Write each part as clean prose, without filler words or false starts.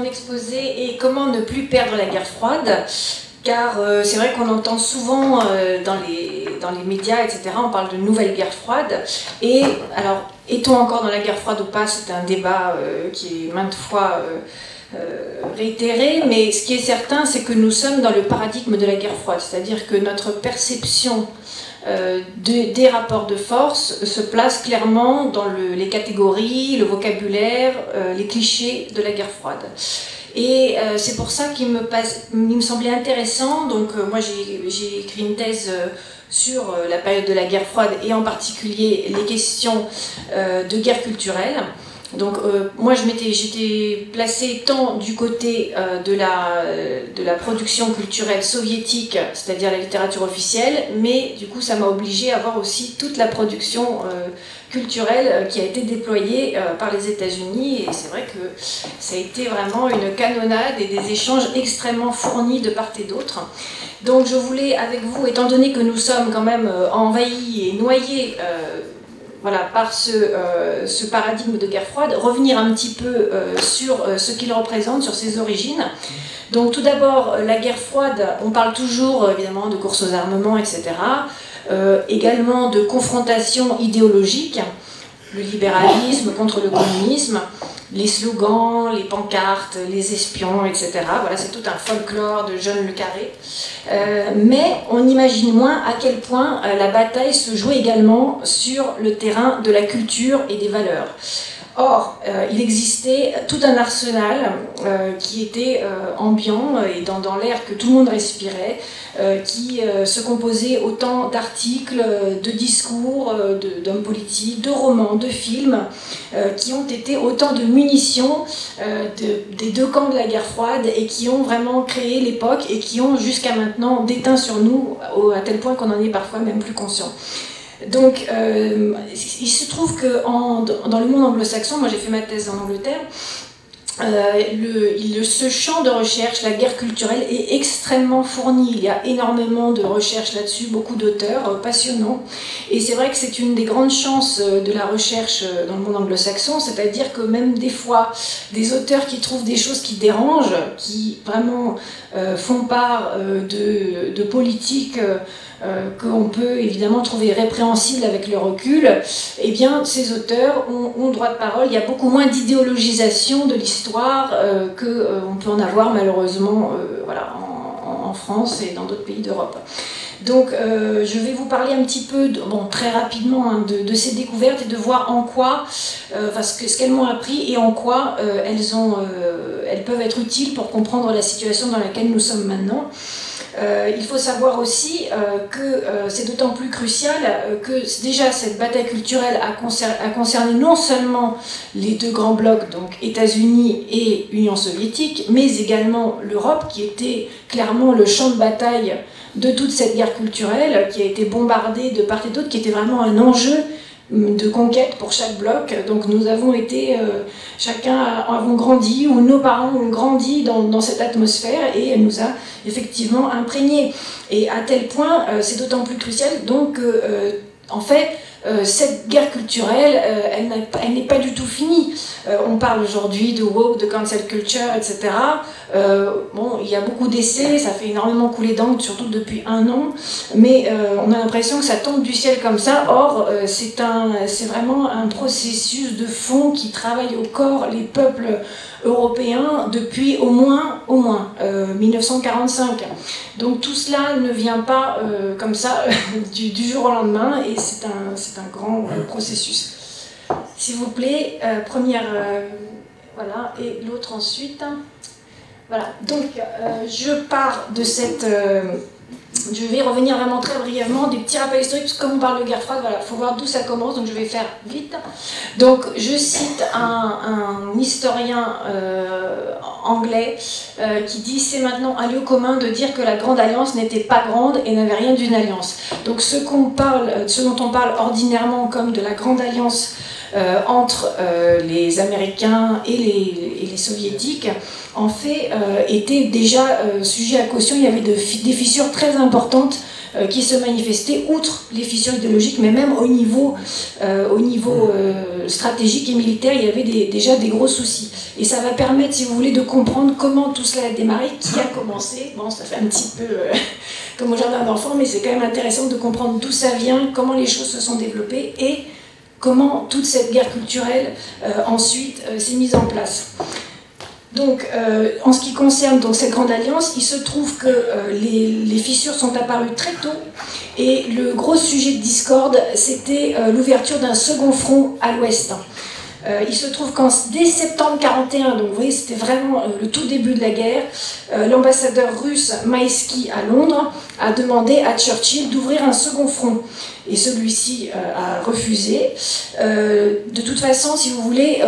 l'exposé est comment ne plus perdre la guerre froide, car c'est vrai qu'on entend souvent dans les médias, etc., on parle de nouvelle guerre froide, et alors, est-on encore dans la guerre froide ou pas, c'est un débat qui est maintes fois réitéré, mais ce qui est certain, c'est que nous sommes dans le paradigme de la guerre froide, c'est-à-dire que notre perception des rapports de force se place clairement dans les catégories, le vocabulaire, les clichés de la guerre froide. Et c'est pour ça qu'il me semblait intéressant, donc moi j'ai écrit une thèse sur la période de la guerre froide et en particulier les questions de guerre culturelle. Donc moi j'étais placée tant du côté de la production culturelle soviétique, c'est-à-dire la littérature officielle, mais du coup ça m'a obligée à voir aussi toute la production culturelle qui a été déployée par les États-Unis, et c'est vrai que ça a été vraiment une canonnade et des échanges extrêmement fournis de part et d'autre. Donc je voulais avec vous, étant donné que nous sommes quand même envahis et noyés voilà, par ce paradigme de guerre froide, revenir un petit peu sur ce qu'il représente, sur ses origines. Donc tout d'abord, la guerre froide, on parle toujours évidemment de course aux armements, etc. Également de confrontation idéologique, le libéralisme contre le communisme, les slogans, les pancartes, les espions, etc. Voilà, c'est tout un folklore de John le Carré. Mais on imagine moins à quel point la bataille se jouait également sur le terrain de la culture et des valeurs. Or, il existait tout un arsenal qui était ambiant et dans l'air que tout le monde respirait, qui se composait autant d'articles, de discours, d'hommes politiques, de romans, de films, qui ont été autant de munitions des deux camps de la guerre froide et qui ont vraiment créé l'époque et qui ont jusqu'à maintenant déteint sur nous à tel point qu'on en est parfois même plus conscient. Donc, il se trouve que dans le monde anglo-saxon, moi j'ai fait ma thèse en Angleterre, ce champ de recherche, la guerre culturelle, est extrêmement fourni. Il y a énormément de recherches là-dessus, beaucoup d'auteurs passionnants. Et c'est vrai que c'est une des grandes chances de la recherche dans le monde anglo-saxon, c'est-à-dire que même des fois, des auteurs qui trouvent des choses qui dérangent, qui vraiment font part de politiques qu'on peut évidemment trouver répréhensibles avec le recul, eh bien ces auteurs ont droit de parole. Il y a beaucoup moins d'idéologisation de l'histoire qu'on peut en avoir malheureusement voilà, en France et dans d'autres pays d'Europe. Donc je vais vous parler un petit peu, très rapidement, hein, de ces découvertes et de voir en quoi, ce qu'elles m'ont appris et en quoi elles peuvent être utiles pour comprendre la situation dans laquelle nous sommes maintenant. Il faut savoir aussi que c'est d'autant plus crucial que déjà cette bataille culturelle a concerné non seulement les deux grands blocs, donc États-Unis et Union soviétique, mais également l'Europe, qui était clairement le champ de bataille de toute cette guerre culturelle, qui a été bombardée de part et d'autre, qui était vraiment un enjeu de conquête pour chaque bloc. Donc nous avons été, chacun avons grandi, ou nos parents ont grandi dans cette atmosphère, et elle nous a effectivement imprégnés. Et à tel point, c'est d'autant plus crucial donc en fait, cette guerre culturelle, elle n'est pas du tout finie. On parle aujourd'hui de woke, de cancel culture, etc. Il y a beaucoup d'essais, ça fait énormément couler d'encre, surtout depuis 1 an, mais on a l'impression que ça tombe du ciel comme ça. Or, c'est vraiment un processus de fond qui travaille au corps les peuples européens depuis au moins 1945. Donc tout cela ne vient pas comme ça du jour au lendemain, et c'est un grand processus. S'il vous plaît, première, voilà, et l'autre ensuite. Voilà, donc je pars de cette... je vais revenir vraiment très brièvement, des petits rappels historiques, parce que comme on parle de guerre froide, voilà, il faut voir d'où ça commence, donc je vais faire vite. Donc je cite un historien anglais qui dit « C'est maintenant un lieu commun de dire que la Grande Alliance n'était pas grande et n'avait rien d'une alliance ». Donc ce dont on parle ordinairement comme de la Grande Alliance entre les Américains et les Soviétiques, en fait, était déjà sujet à caution. Il y avait des fissures très importantes qui se manifestaient outre les fissures idéologiques, mais même au niveau stratégique et militaire, il y avait déjà des gros soucis. Et ça va permettre, si vous voulez, de comprendre comment tout cela a démarré, qui a commencé. Bon, ça fait un petit peu comme au jardin d'enfants, mais c'est quand même intéressant de comprendre d'où ça vient, comment les choses se sont développées et comment toute cette guerre culturelle ensuite s'est mise en place. Donc, en ce qui concerne donc, cette grande alliance, il se trouve que les fissures sont apparues très tôt et le gros sujet de discorde, c'était l'ouverture d'un second front à l'ouest. Il se trouve qu'en dès septembre 1941, donc vous voyez, c'était vraiment le tout début de la guerre, l'ambassadeur russe Maïski à Londres a demandé à Churchill d'ouvrir un second front. Et celui-ci a refusé. De toute façon, si vous voulez,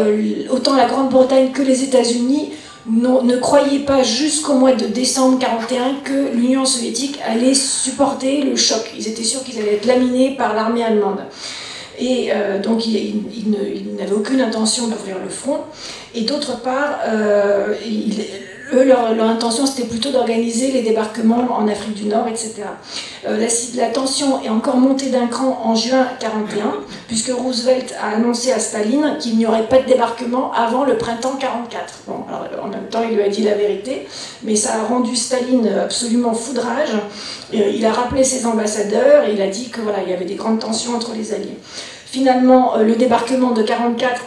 autant la Grande-Bretagne que les États-Unis ne croyaient pas jusqu'au mois de décembre 1941 que l'Union soviétique allait supporter le choc. Ils étaient sûrs qu'ils allaient être laminés par l'armée allemande. Et donc, ils n'avaient aucune intention d'ouvrir le front. Et d'autre part, leur intention, c'était plutôt d'organiser les débarquements en Afrique du Nord, etc. La tension est encore montée d'un cran en juin 1941, puisque Roosevelt a annoncé à Staline qu'il n'y aurait pas de débarquement avant le printemps 1944. Bon, alors, en même temps, il lui a dit la vérité, mais ça a rendu Staline absolument foudrage. Il a rappelé ses ambassadeurs et il a dit que voilà, il y avait des grandes tensions entre les Alliés. Finalement, le débarquement de 1944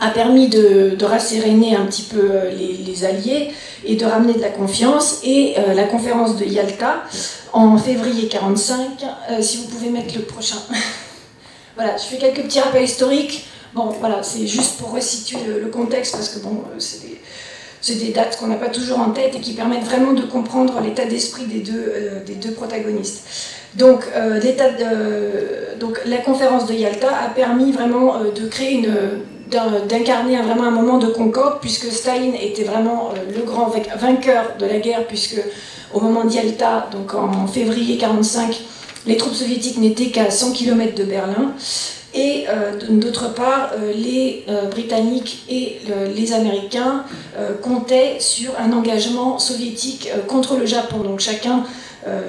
a permis de rasséréner un petit peu les Alliés et de ramener de la confiance. Et la conférence de Yalta, en février 1945, si vous pouvez mettre le prochain. Voilà, je fais quelques petits rappels historiques. Bon, voilà, c'est juste pour resituer le contexte, parce que bon, c'est des dates qu'on n'a pas toujours en tête et qui permettent vraiment de comprendre l'état d'esprit des deux protagonistes. Donc, la conférence de Yalta a permis vraiment de créer d'incarner vraiment un moment de concorde, puisque Staline était vraiment le grand vainqueur de la guerre, puisque au moment de Yalta, donc en février 1945, les troupes soviétiques n'étaient qu'à 100 km de Berlin, et d'autre part, les Britanniques et les Américains comptaient sur un engagement soviétique contre le Japon. Donc chacun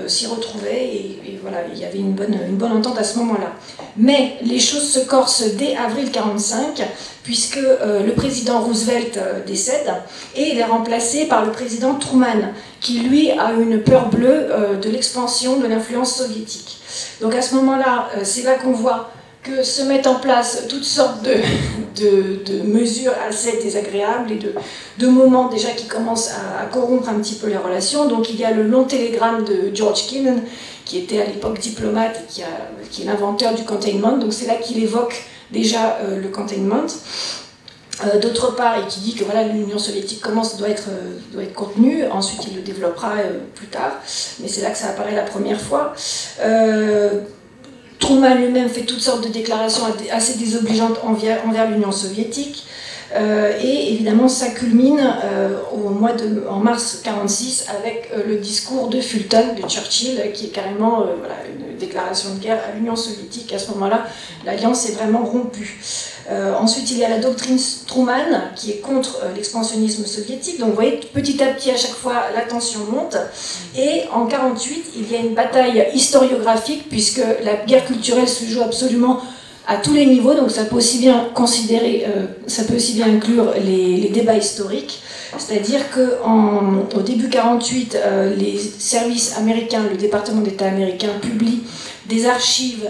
s'y retrouvait et voilà, il y avait une bonne entente à ce moment-là. Mais les choses se corsent dès avril 1945, puisque le président Roosevelt décède et il est remplacé par le président Truman, qui lui a une peur bleue de l'expansion de l'influence soviétique. Donc à ce moment-là, c'est là qu'on voit que se mettent en place toutes sortes de mesures assez désagréables et de moments déjà qui commencent à corrompre un petit peu les relations. Donc il y a le long télégramme de George Kennan, qui était à l'époque diplomate et qui est l'inventeur du containment. Donc c'est là qu'il évoque déjà le containment. D'autre part, et qui dit que voilà, l'Union soviétique doit être contenue. Ensuite il le développera plus tard, mais c'est là que ça apparaît la première fois. Truman lui-même fait toutes sortes de déclarations assez désobligeantes envers l'Union soviétique. Et évidemment, ça culmine en mars 1946 avec le discours de Fulton, de Churchill, qui est carrément voilà, une déclaration de guerre à l'Union soviétique. À ce moment-là, l'alliance est vraiment rompue. Ensuite, il y a la doctrine Truman, qui est contre l'expansionnisme soviétique. Donc vous voyez, petit à petit, à chaque fois, la tension monte. Et en 1948, il y a une bataille historiographique, puisque la guerre culturelle se joue absolument à tous les niveaux. Donc ça peut aussi bien inclure les débats historiques. C'est-à-dire qu'au début 1948, les services américains, le département d'État américain, publie des archives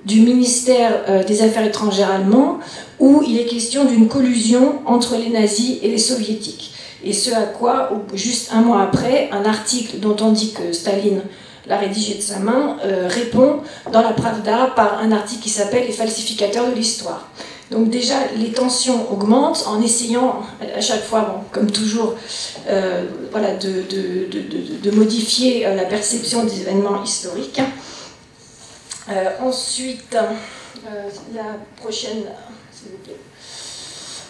du ministère des Affaires étrangères allemand, où il est question d'une collusion entre les nazis et les soviétiques. Et ce à quoi, juste un mois après, un article dont on dit que Staline l'a rédigé de sa main, répond dans la Pravda par un article qui s'appelle « Les falsificateurs de l'histoire ». Donc déjà, les tensions augmentent en essayant à chaque fois, bon, comme toujours, voilà, de modifier la perception des événements historiques. Ensuite, la prochaine, s'il vous plaît.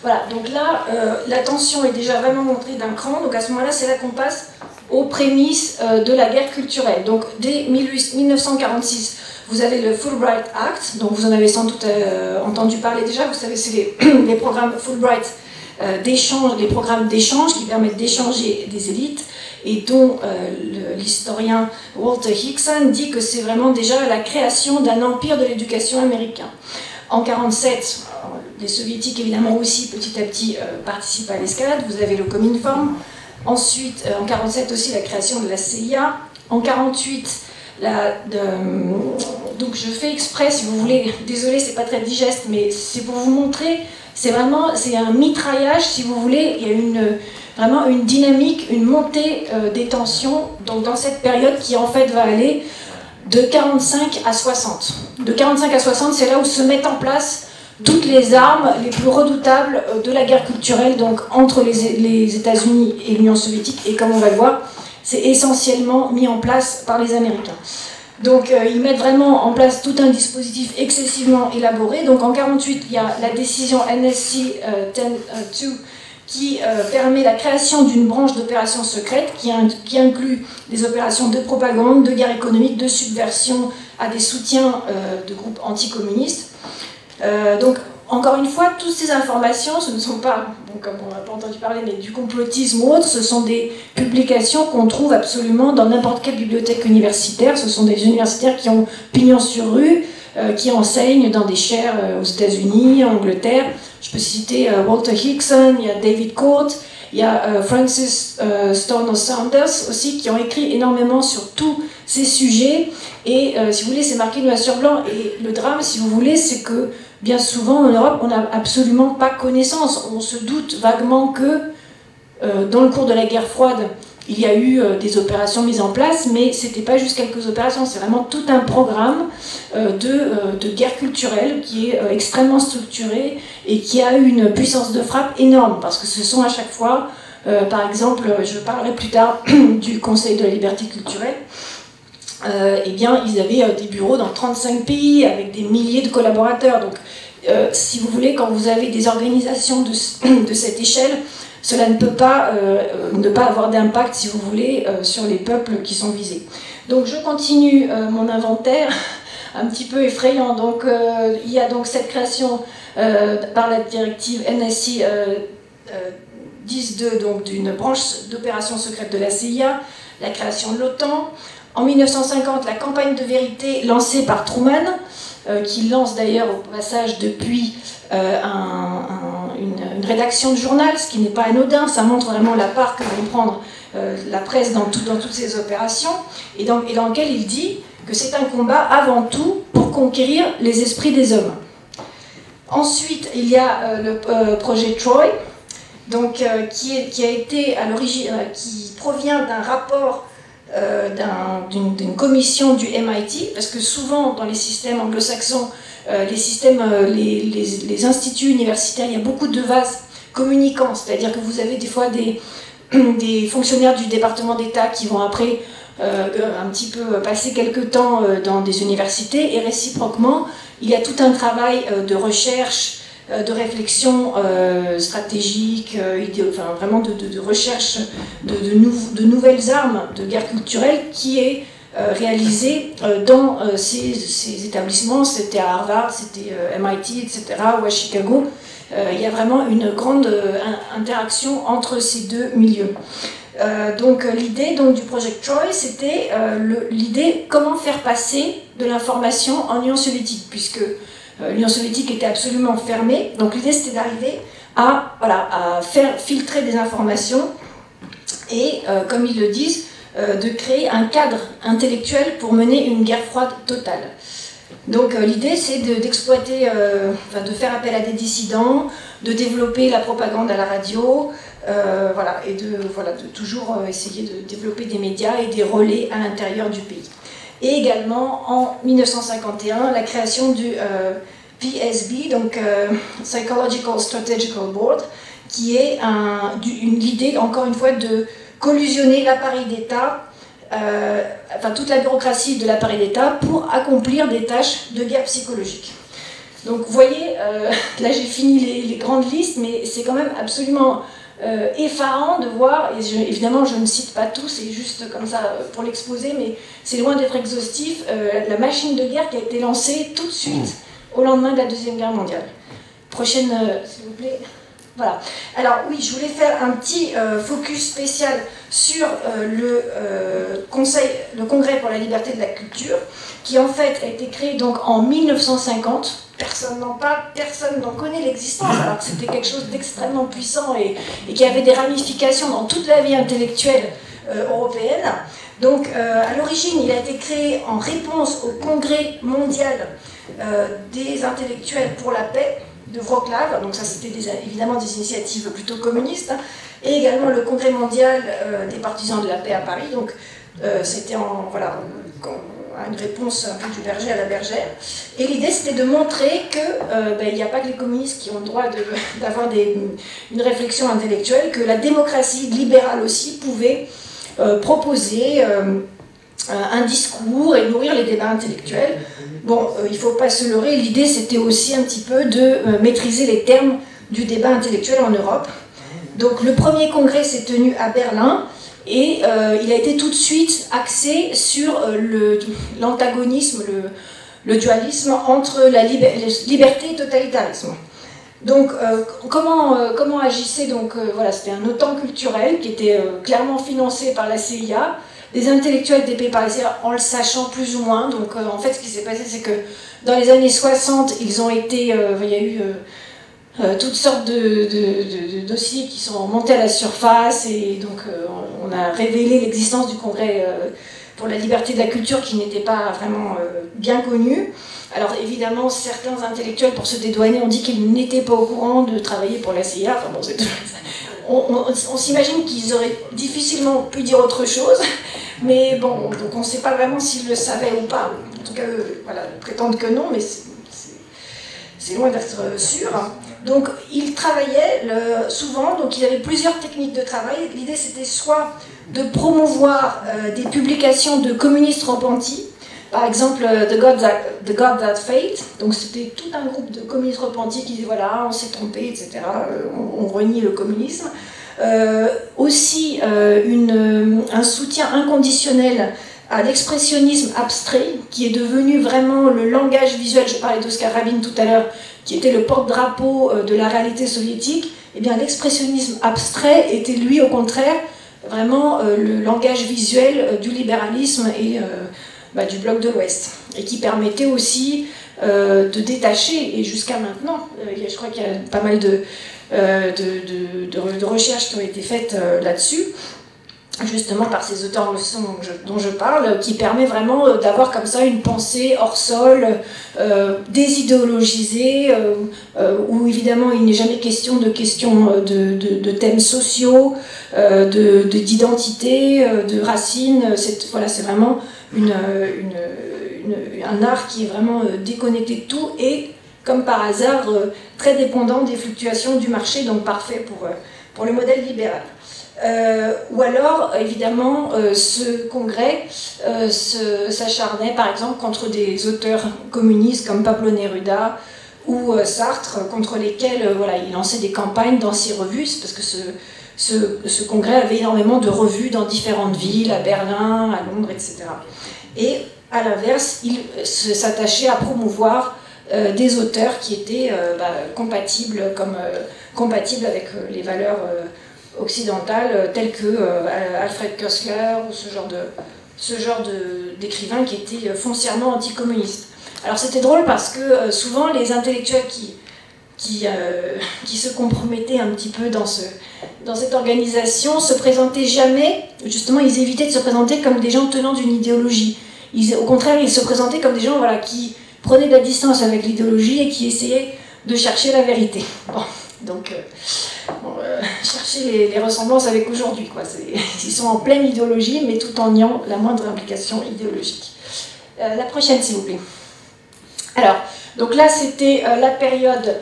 Voilà, donc là, la tension est déjà vraiment montée d'un cran. Donc à ce moment-là, c'est là qu'on passe aux prémices de la guerre culturelle. Donc dès 1946, vous avez le Fulbright Act, donc vous en avez sans doute entendu parler déjà. Vous savez, c'est les programmes Fulbright d'échange, les programmes d'échange qui permettent d'échanger des élites. et dont l'historien Walter Hickson dit que c'est vraiment déjà la création d'un empire de l'éducation américain. En 1947, les soviétiques évidemment aussi petit à petit participent à l'escalade, vous avez le Cominform. Ensuite, en 1947 aussi la création de la CIA. En 1948, donc je fais exprès, si vous voulez, désolé, c'est pas très digeste, mais c'est pour vous montrer, c'est un mitraillage, si vous voulez, il y a vraiment une dynamique, une montée des tensions donc dans cette période qui en fait va aller de 45 à 60. De 45 à 60, c'est là où se mettent en place toutes les armes les plus redoutables de la guerre culturelle donc entre les États-Unis et l'Union soviétique, et comme on va le voir, c'est essentiellement mis en place par les Américains. Donc ils mettent vraiment en place tout un dispositif excessivement élaboré. Donc en 1948, il y a la décision NSC 10-2 qui permet la création d'une branche d'opérations secrètes qui inclut des opérations de propagande, de guerre économique, de subversion à des soutiens de groupes anticommunistes. Donc, encore une fois, toutes ces informations, ce ne sont pas, bon, comme on n'a pas entendu parler, mais du complotisme ou autre, ce sont des publications qu'on trouve absolument dans n'importe quelle bibliothèque universitaire. Ce sont des universitaires qui ont pignon sur rue, qui enseignent dans des chaires aux États-Unis, en Angleterre. Je peux citer Walter Hickson, il y a David Court, il y a Francis Storno Saunders aussi, qui ont écrit énormément sur tous ces sujets. Et si vous voulez, c'est marqué noir sur blanc. Et le drame, si vous voulez, c'est que bien souvent en Europe, on n'a absolument pas connaissance. On se doute vaguement que dans le cours de la guerre froide, il y a eu des opérations mises en place, mais ce n'était pas juste quelques opérations, c'est vraiment tout un programme de guerre culturelle qui est extrêmement structuré et qui a une puissance de frappe énorme, parce que ce sont à chaque fois, par exemple, je parlerai plus tard du Conseil de la liberté culturelle, eh bien, ils avaient des bureaux dans 35 pays avec des milliers de collaborateurs. Donc, si vous voulez, quand vous avez des organisations de cette échelle, cela ne peut pas ne pas avoir d'impact, si vous voulez, sur les peuples qui sont visés. Donc, je continue mon inventaire, un petit peu effrayant. Donc, il y a donc cette création par la directive NSC 10-2, donc d'une branche d'opérations secrètes de la CIA, la création de l'OTAN. En 1950, la campagne de vérité lancée par Truman, qui lance d'ailleurs au passage depuis une rédaction de journal, ce qui n'est pas anodin, ça montre vraiment la part que vont prendre la presse dans toutes ces opérations, et dans lequel il dit que c'est un combat avant tout pour conquérir les esprits des hommes. Ensuite, il y a le projet Troy, donc, qui a été à l'origine, qui provient d'un rapport d'une commission du MIT, parce que souvent dans les systèmes anglo-saxons, les instituts universitaires, il y a beaucoup de vases communicants, c'est-à-dire que vous avez des fois des fonctionnaires du département d'État qui vont après un petit peu passer quelques temps dans des universités, et réciproquement, il y a tout un travail de recherche, de réflexion stratégique, enfin, vraiment de recherche de nouvelles armes de guerre culturelle qui est réalisé dans ces établissements. C'était à Harvard, c'était MIT, etc., ou à Chicago. Il y a vraiment une grande interaction entre ces deux milieux. Donc l'idée du Project Troy, c'était l'idée comment faire passer de l'information en Union soviétique, puisque l'Union soviétique était absolument fermée. Donc l'idée, c'était d'arriver à faire filtrer des informations et, comme ils le disent, de créer un cadre intellectuel pour mener une guerre froide totale. Donc l'idée, c'est d'exploiter, de faire appel à des dissidents, de développer la propagande à la radio, et de toujours essayer de développer des médias et des relais à l'intérieur du pays. Et également, en 1951, la création du PSB, donc Psychological Strategical Board, qui est l'idée, encore une fois, de collusionner l'appareil d'État, toute la bureaucratie de l'appareil d'État pour accomplir des tâches de guerre psychologique. Donc vous voyez, là j'ai fini les grandes listes, mais c'est quand même absolument effarant de voir, et évidemment je ne cite pas tout, c'est juste comme ça pour l'exposer, mais c'est loin d'être exhaustif, la machine de guerre qui a été lancée tout de suite au lendemain de la Deuxième Guerre mondiale. Prochaine, s'il vous plaît. Voilà. Alors oui, je voulais faire un petit focus spécial sur le Congrès pour la liberté de la culture, qui en fait a été créé donc en 1950. Personne n'en parle, personne n'en connaît l'existence, alors que c'était quelque chose d'extrêmement puissant et qui avait des ramifications dans toute la vie intellectuelle européenne. Donc à l'origine, il a été créé en réponse au Congrès mondial des intellectuels pour la paix de Wrocław, donc ça c'était évidemment des initiatives plutôt communistes, hein, et également le Congrès mondial des partisans de la paix à Paris, donc c'était voilà, une réponse un peu du berger à la bergère. Et l'idée c'était de montrer qu'il n'y a pas que les communistes qui ont le droit d'avoir une réflexion intellectuelle, que la démocratie libérale aussi pouvait proposer un discours et nourrir les débats intellectuels. Bon, il ne faut pas se leurrer, l'idée c'était aussi un petit peu de maîtriser les termes du débat intellectuel en Europe. Donc le premier congrès s'est tenu à Berlin et il a été tout de suite axé sur l'antagonisme, le dualisme entre la liberté et totalitarisme. Donc comment agissait voilà, c'était un OTAN culturel qui était clairement financé par la CIA, des intellectuels des pays parisiens en le sachant plus ou moins. Donc en fait ce qui s'est passé c'est que dans les années 60 ils ont été, il y a eu toutes sortes de dossiers qui sont montés à la surface et donc on a révélé l'existence du Congrès pour la liberté de la culture qui n'était pas vraiment bien connu. Alors évidemment certains intellectuels pour se dédouaner ont dit qu'ils n'étaient pas au courant de travailler pour la CIA. Enfin, bon, on s'imagine qu'ils auraient difficilement pu dire autre chose, mais bon, donc on ne sait pas vraiment s'ils le savaient ou pas. En tout cas, voilà, ils prétendent que non, mais c'est loin d'être sûr. Donc, ils travaillaient souvent, donc ils avaient plusieurs techniques de travail. L'idée, c'était soit de promouvoir des publications de communistes repentis, par exemple The God That Fate, donc c'était tout un groupe de communistes repentis qui disaient voilà, on s'est trompé, etc., on renie le communisme. Aussi un soutien inconditionnel à l'expressionnisme abstrait, qui est devenu vraiment le langage visuel. Je parlais d'Oscar Rabin tout à l'heure, qui était le porte-drapeau de la réalité soviétique. Eh bien, l'expressionnisme abstrait était, lui, au contraire, vraiment le langage visuel du libéralisme et du bloc de l'Ouest, et qui permettait aussi de détacher, et jusqu'à maintenant, je crois qu'il y a pas mal de recherches qui ont été faites là-dessus, justement par ces auteurs dont je parle, qui permet vraiment d'avoir comme ça une pensée hors sol, désidéologisée, où évidemment il n'est jamais question de thèmes sociaux, d'identité, de racines. Voilà, c'est vraiment un art qui est vraiment déconnecté de tout et, comme par hasard, très dépendant des fluctuations du marché, donc parfait pour le modèle libéral. Ou alors, évidemment, ce congrès s'acharnait, par exemple, contre des auteurs communistes comme Pablo Neruda ou Sartre, contre lesquels voilà, il lançait des campagnes dans ses revues, parce que ce congrès avait énormément de revues dans différentes villes, à Berlin, à Londres, etc. Et à l'inverse, il s'attachait à promouvoir des auteurs qui étaient compatibles avec les valeurs occidentales, telles que Alfred Koestler ou ce genre d'écrivains qui étaient foncièrement anticommunistes. Alors c'était drôle parce que souvent les intellectuels qui se compromettaient un petit peu dans cette organisation se présentaient jamais, justement ils évitaient de se présenter comme des gens tenant d'une idéologie. Au contraire, ils se présentaient comme des gens voilà, qui prenaient de la distance avec l'idéologie et qui essayaient de chercher la vérité. Bon, donc, chercher les ressemblances avec aujourd'hui. Ils sont en pleine idéologie, mais tout en niant la moindre implication idéologique. La prochaine, s'il vous plaît. Alors, donc là, c'était la période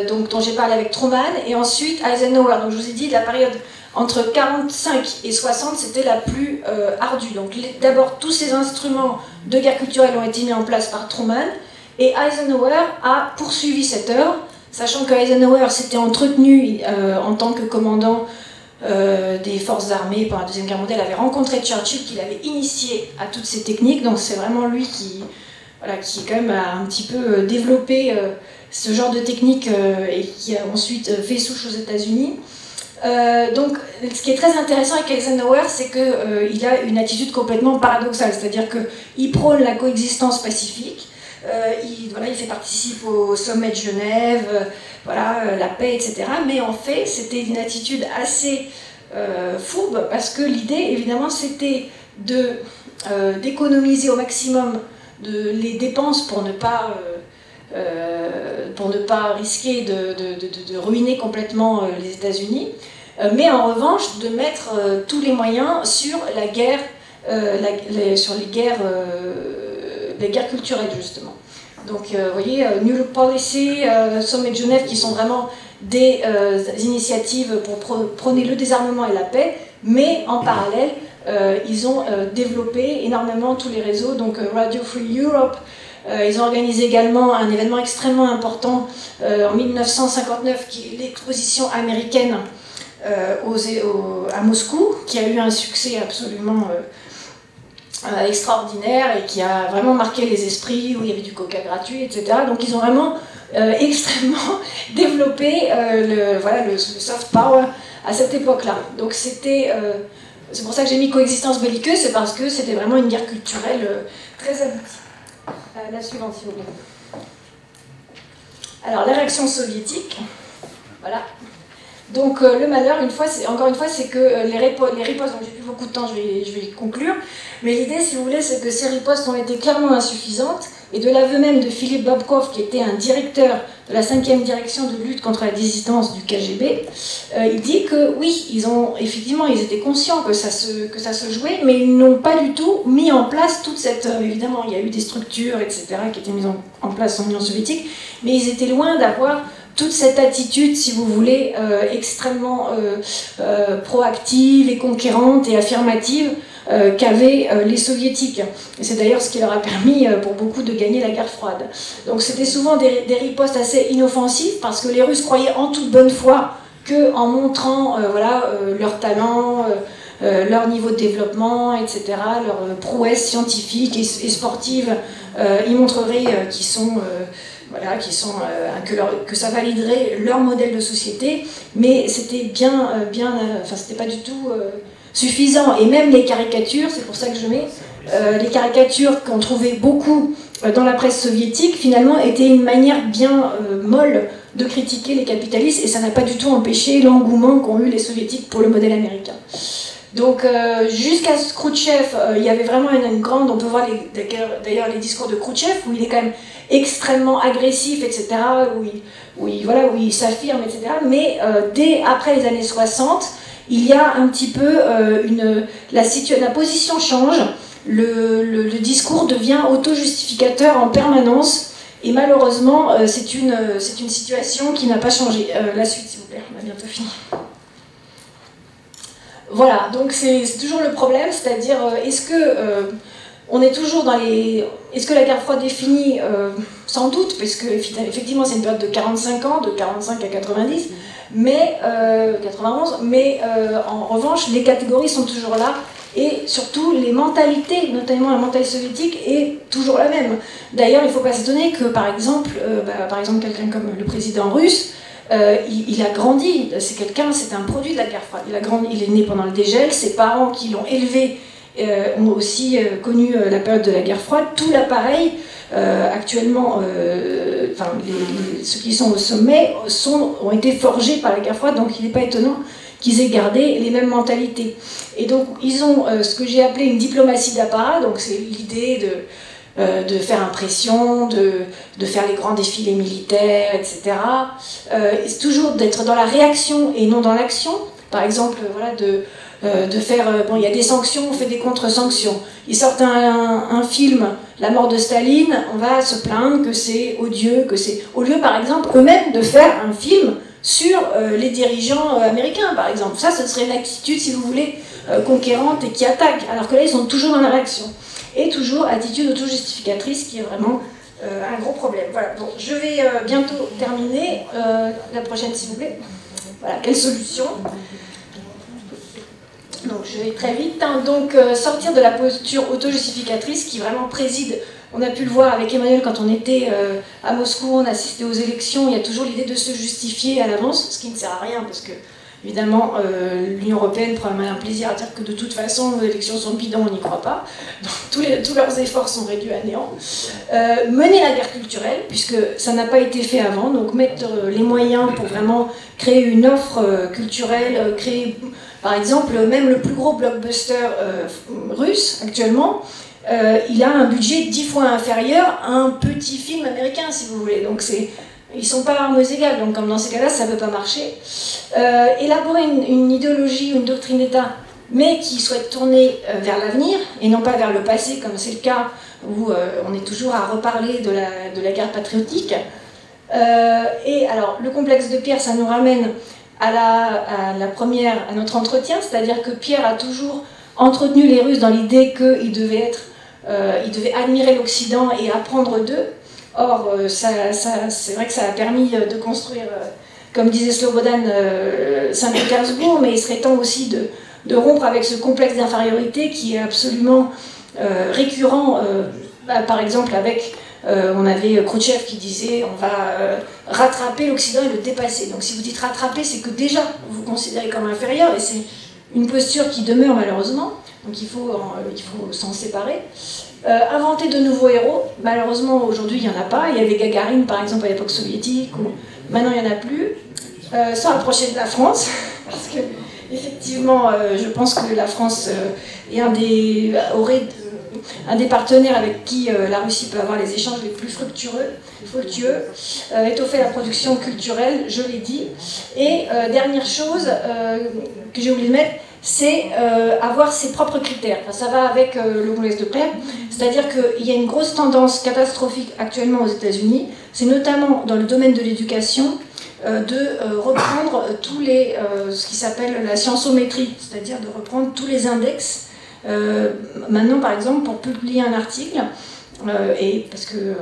dont j'ai parlé avec Truman, et ensuite Eisenhower. Donc je vous ai dit, la période entre 45 et 60, c'était la plus ardue. Donc d'abord, tous ces instruments de guerre culturelle ont été mis en place par Truman, et Eisenhower a poursuivi cette œuvre, sachant que Eisenhower s'était entretenu en tant que commandant des forces armées pendant la Deuxième Guerre mondiale, avait rencontré Churchill, qui l'avait initié à toutes ces techniques, donc c'est vraiment lui voilà, qui quand même a un petit peu développé ce genre de technique et qui a ensuite fait souche aux États-Unis. Donc, ce qui est très intéressant avec Eisenhower, c'est qu'il a une attitude complètement paradoxale, c'est-à-dire qu'il prône la coexistence pacifique, il fait participer au sommet de Genève, la paix, etc. Mais en fait, c'était une attitude assez fourbe, parce que l'idée, évidemment, c'était d'économiser au maximum les dépenses pour ne pas risquer de ruiner complètement les États-Unis, mais en revanche de mettre tous les moyens sur la guerre, sur les guerres culturelles justement. Donc vous voyez, New Policy, Sommet de Genève, qui sont vraiment des initiatives pour prôner le désarmement et la paix, mais en parallèle, ils ont développé énormément tous les réseaux, donc Radio Free Europe. Ils ont organisé également un événement extrêmement important en 1959, qui est l'exposition américaine à Moscou, qui a eu un succès absolument extraordinaire et qui a vraiment marqué les esprits, où il y avait du coca gratuit, etc. Donc ils ont vraiment extrêmement développé le soft power à cette époque-là. Donc c'est pour ça que j'ai mis coexistence belliqueuse, c'est parce que c'était vraiment une guerre culturelle très aboutie. La suivante, s'il vous plaît. Alors, la réaction soviétique, voilà. Donc, le malheur, encore une fois, c'est que les ripostes, donc j'ai plus beaucoup de temps, je vais conclure, mais l'idée, si vous voulez, c'est que ces ripostes ont été clairement insuffisantes, et de l'aveu même de Philippe Babkov, qui était un directeur de la 5e direction de lutte contre la dissidence du KGB, il dit que oui, effectivement, ils étaient conscients que ça se jouait, mais ils n'ont pas du tout mis en place toute cette... évidemment, il y a eu des structures, etc., qui étaient mises en place en Union soviétique, mais ils étaient loin d'avoir toute cette attitude, si vous voulez, extrêmement proactive et conquérante et affirmative qu'avaient les soviétiques. Et c'est d'ailleurs ce qui leur a permis pour beaucoup de gagner la guerre froide. Donc c'était souvent des ripostes assez inoffensives, parce que les Russes croyaient en toute bonne foi qu'en montrant leur talent, leur niveau de développement, etc., leur prouesse scientifique et sportive, ils montreraient que ça validerait leur modèle de société, mais c'était c'était pas du tout suffisant. Et même les caricatures, c'est pour ça que je mets les caricatures qu'on trouvait beaucoup dans la presse soviétique, finalement étaient une manière bien molle de critiquer les capitalistes, et ça n'a pas du tout empêché l'engouement qu'ont eu les soviétiques pour le modèle américain. Donc jusqu'à Khrouchtchev, il y avait vraiment une grande... On peut voir d'ailleurs les discours de Khrouchtchev, où il est quand même extrêmement agressif, etc., où il s'affirme, etc. Mais dès après les années 60, il y a un petit peu la position change, le discours devient auto-justificateur en permanence, et malheureusement, c'est une situation qui n'a pas changé. La suite, s'il vous plaît, on a bientôt fini. Voilà, donc c'est toujours le problème, c'est-à-dire, est-ce que la guerre froide est finie? Sans doute, parce que effectivement c'est une période de 45 ans, de 45 à 90, mais 91, mais en revanche les catégories sont toujours là, et surtout les mentalités, notamment la mentalité soviétique, est toujours la même. D'ailleurs, il ne faut pas s'étonner que par exemple quelqu'un comme le président russe, il a grandi, c'est un produit de la guerre froide. Il est né pendant le dégel, ses parents qui l'ont élevé ont aussi connu la période de la guerre froide. Tout l'appareil, actuellement, ceux qui sont au sommet ont été forgés par la guerre froide, donc il n'est pas étonnant qu'ils aient gardé les mêmes mentalités. Et donc ils ont ce que j'ai appelé une diplomatie d'apparat, donc c'est l'idée de faire impression, de faire les grands défilés militaires, etc. C'est toujours d'être dans la réaction et non dans l'action. Par exemple, de faire... il y a des sanctions, on fait des contre-sanctions. Ils sortent un film, La mort de Staline, on va se plaindre que c'est odieux, au lieu, par exemple, eux-mêmes de faire un film sur les dirigeants américains, par exemple. Ça, ce serait une attitude, si vous voulez, conquérante et qui attaque, alors que là, ils sont toujours dans la réaction. Et toujours attitude auto-justificatrice, qui est vraiment un gros problème. Voilà, bon, je vais bientôt terminer. La prochaine, s'il vous plaît. Voilà, quelle solution? Donc je vais très vite. Donc sortir de la posture auto-justificatrice qui vraiment préside On a pu le voir avec Emmanuel quand on était à Moscou, on assistait aux élections, il y a toujours l'idée de se justifier à l'avance, ce qui ne sert à rien parce que, évidemment, l'Union européenne prend un plaisir à dire que de toute façon, les élections sont bidons, on n'y croit pas. Donc tous leurs efforts sont réduits à néant. Mener la guerre culturelle, puisque ça n'a pas été fait avant, donc mettre les moyens pour vraiment créer une offre culturelle, créer, par exemple, même le plus gros blockbuster russe actuellement, il a un budget 10 fois inférieur à un petit film américain, si vous voulez. Donc ils ne sont pas armes égales, donc comme dans ces cas-là, ça ne peut pas marcher. Élaborer une idéologie ou une doctrine d'État, mais qui souhaite tourner vers l'avenir, et non pas vers le passé, comme c'est le cas où on est toujours à reparler de la guerre patriotique. Et alors, le complexe de Pierre, ça nous ramène à notre entretien, c'est-à-dire que Pierre a toujours entretenu les Russes dans l'idée qu'ils devaient admirer l'Occident et apprendre d'eux. Or, c'est vrai que ça a permis de construire, comme disait Slobodan, Saint-Pétersbourg, mais il serait temps aussi de rompre avec ce complexe d'infériorité qui est absolument récurrent, par exemple avec, on avait Khrouchtchev qui disait on va rattraper l'Occident et le dépasser. Donc si vous dites rattraper, c'est que déjà vous vous considérez comme inférieur, et c'est une posture qui demeure malheureusement, donc il faut s'en séparer. Inventer de nouveaux héros, malheureusement aujourd'hui il n'y en a pas. Il y avait Gagarine par exemple à l'époque soviétique, ou maintenant il n'y en a plus. S'en rapprocher de la France, parce que effectivement je pense que la France est un des partenaires avec qui la Russie peut avoir les échanges les plus fructueux. Étoffer la production culturelle, je l'ai dit. Et dernière chose que j'ai oublié de mettre, c'est avoir ses propres critères. Enfin, ça va avec le complexe de Pierre, c'est-à-dire qu'il y a une grosse tendance catastrophique actuellement aux États-Unis, c'est notamment dans le domaine de l'éducation, de reprendre ce qui s'appelle la sciencométrie, c'est-à-dire de reprendre tous les index. Maintenant, par exemple, pour publier un article, et parce que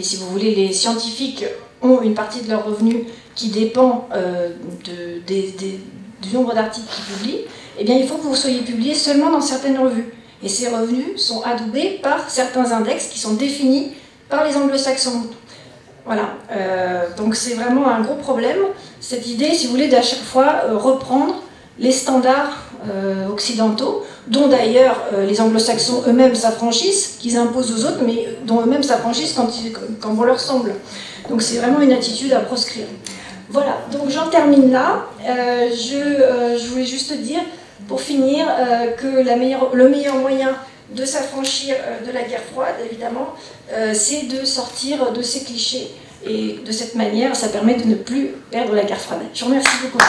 si vous voulez, les scientifiques ont une partie de leurs revenus qui dépend du nombre d'articles qu'ils publient, eh bien il faut que vous soyez publié seulement dans certaines revues. Et ces revenus sont adoubés par certains index qui sont définis par les anglo-saxons. Voilà, donc c'est vraiment un gros problème, cette idée, si vous voulez, d'à chaque fois reprendre les standards occidentaux, dont d'ailleurs les anglo-saxons eux-mêmes s'affranchissent, qu'ils imposent aux autres, mais dont eux-mêmes s'affranchissent quand on leur semble. Donc c'est vraiment une attitude à proscrire. Voilà, donc j'en termine là. Je voulais juste dire, pour finir, que le meilleur moyen de s'affranchir de la guerre froide, évidemment, c'est de sortir de ces clichés. Et de cette manière, ça permet de ne plus perdre la guerre froide. Je vous remercie beaucoup.